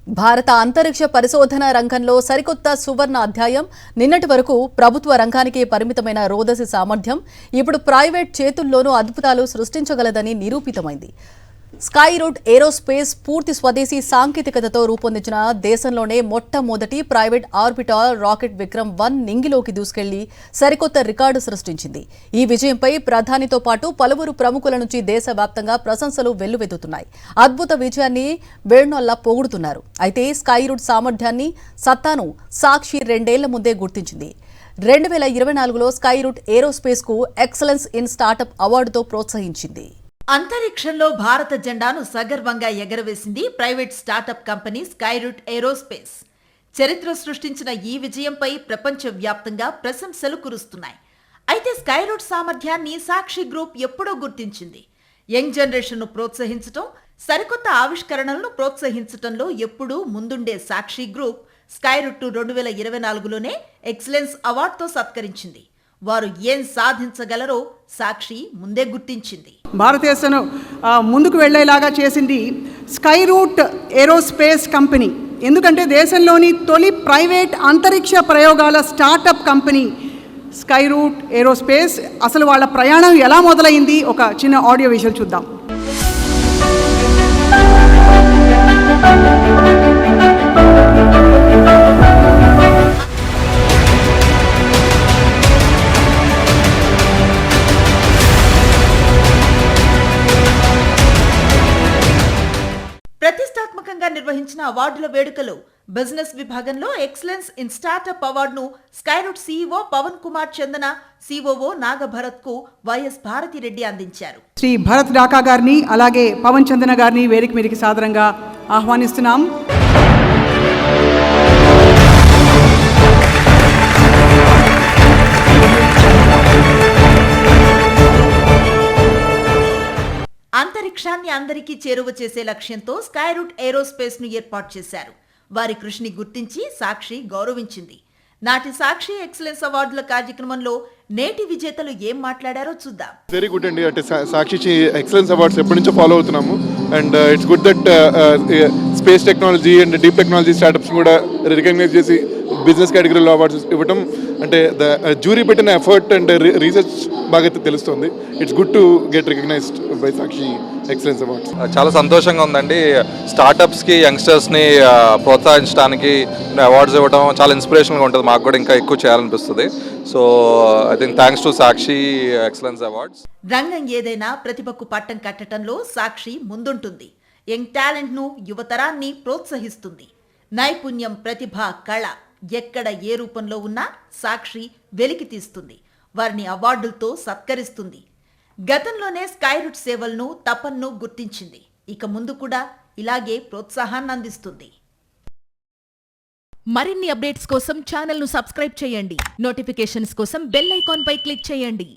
భారత అంతరిక్ష పరిశోధన రంగంలో సరికొత్త సువర్ణ అధ్యాయం. నిన్నటి వరకు ప్రభుత్వ రంగానికి పరిమితమైన రోదసి సామర్థ్యం ఇప్పుడు ప్రైవేట్ చేతుల్లోనూ అద్భుతాలు సృష్టించగలదని నిరూపితమైంది. స్కై రూట్ ఏరోస్పేస్ పూర్తి స్వదేశీ సాంకేతికతతో రూపొందించిన దేశంలోనే మొట్టమొదటి ప్రైవేట్ ఆర్బిటాల్ రాకెట్ విక్రమ్-1 నింగిలోకి దూసుకెళ్లి సరికొత్త రికార్డు సృష్టించింది. ఈ విజయంపై ప్రధానితో పాటు పలువురు ప్రముఖుల నుంచి దేశవ్యాప్తంగా ప్రశంసలు వెల్లువెత్తుతున్నాయి. అద్భుత విజయాన్ని వేణుల్లా పొగుడుతున్నారు. అయితే స్కై రూట్ సామర్థ్యాన్ని, సత్తాను సాక్షి 2 ఏళ్ల ముందే గుర్తించింది. 2024లో స్కై రూట్ ఏరోస్పేస్ కు ఎక్సలెన్స్ ఇన్ స్టార్టప్ అవార్డుతో ప్రోత్సహించింది. అంతరిక్షంలో భారత జెండాను సగర్వంగా ఎగరవేసింది private startup company sky route Aerospace. చరిత్ర సృష్టించిన ఈ విజయంపై ప్రపంచవ్యాప్తంగా ప్రశంసలు కురుస్తున్నాయి. అయితే స్కై రూట్ సామర్థ్యాన్ని సాక్షి గ్రూప్ ఎప్పుడో గుర్తించింది. యంగ్ జనరేషన్ను ప్రోత్సహించటం, సరికొత్త ఆవిష్కరణలను ప్రోత్సహించటంలో ఎప్పుడూ ముందుండే సాక్షి గ్రూప్ స్కై రూట్ 2024లోనే ఎక్సలెన్స్ అవార్డుతో సత్కరించింది. వారు ఏం సాధించగలరో సాక్షి ముందే గుర్తించింది. భారతదేశం ముందుకు వెళ్లేలాగా చేసింది స్కై రూట్ ఏరోస్పేస్ కంపెనీ. ఎందుకంటే దేశంలోని తొలి ప్రైవేట్ అంతరిక్ష ప్రయోగాల startup company sky route aerospace. అసలు వాళ్ళ ప్రయాణం ఎలా మొదలైంది, ఒక చిన్న ఆడియో విజువల్ చూద్దాం. ప్రతిష్టాత్మకంగా నిర్వహించిన అవార్డుల వేడుకలో బిజినెస్ విభాగంలో ఎక్సలెన్స్ ఇన్ స్టార్టప్ అవార్డును Skyroot CEO Pawan Kumar Chandana, COO Nagabharath కు వైఎస్ భారతిరెడ్డి అందించారు. శ్రీ భరత్ డాకా గారిని, అలాగే పవన్ చందన గారిని వేదిక మీదకి సాదరంగా ఆహ్వానిస్తున్నాం. అంతరిక్షాన్ని అందరికీ చేరువ చేసే లక్ష్యంతో స్కై రూట్ ఏరోస్పేస్ ను ఏర్పాటు చేశారు. వారి కృషిని గుర్తించి సాక్షి గౌరవించింది. నాటి సాక్షి ఎక్సలెన్స్ అవార్డుల కార్యక్రమంలో నేటి విజేతలు ఏం మాట్లాడారో చూద్దాం. వెరీ గుడ్ అండి. అంటే సాక్షి ఎక్సలెన్స్ అవార్డ్స్ ఎప్పటి నుంచో ఫాలో అవుతున్నాము. And it's good that space technology and deep technology startups కూడా రికగ్నైజ్ చేసి బిజినెస్ కేటగిరీలో అవార్డ్స్ ఇవ్వడం, అంటే జ్యూరీ పెట్టిన ఎఫర్ట్ అండ్ రీసెర్చ్ బాగా తెలుస్తుంది. It's good to get recognised by Sakshi excellence awards. చాలా సంతోషంగా ఉందండి. స్టార్టప్స్కి, యంగ్స్టర్స్ని ప్రోత్సహించడానికి అవార్డ్స్ ఇవ్వడం చాలా ఇన్స్పిరేషన్గా ఉంటుంది. మాకు కూడా ఇంకా ఎక్కువ చేయాలనిపిస్తుంది. So I think thanks to Sakshi excellence awards. రంగం ఏదైనా ప్రతిభకు పట్టం కట్టడంలో సాక్షి ముందుంటుంది. యంగ్ టాలెంట్ ను, యువతరాన్ని ప్రోత్సహిస్తుంది. నైపుణ్యం, ప్రతిభ, కళ ఎక్కడ ఏ రూపంలో ఉన్నా సాక్షి వెలికి తీస్తుంది. వారిని అవార్డులతో సత్కరిస్తుంది. గతంలోనే స్కై రూట్ సేవలను, తపన్ను గుర్తించింది. ఇక ముందు కూడా ఇలాగే ప్రోత్సాహాన్ని అందిస్తుంది. మరిన్ని అప్డేట్స్ కోసం ఛానల్ ను సబ్స్క్రైబ్ చేయండి. నోటిఫికేషన్స్ కోసం బెల్ ఐకాన్ పై క్లిక్ చేయండి.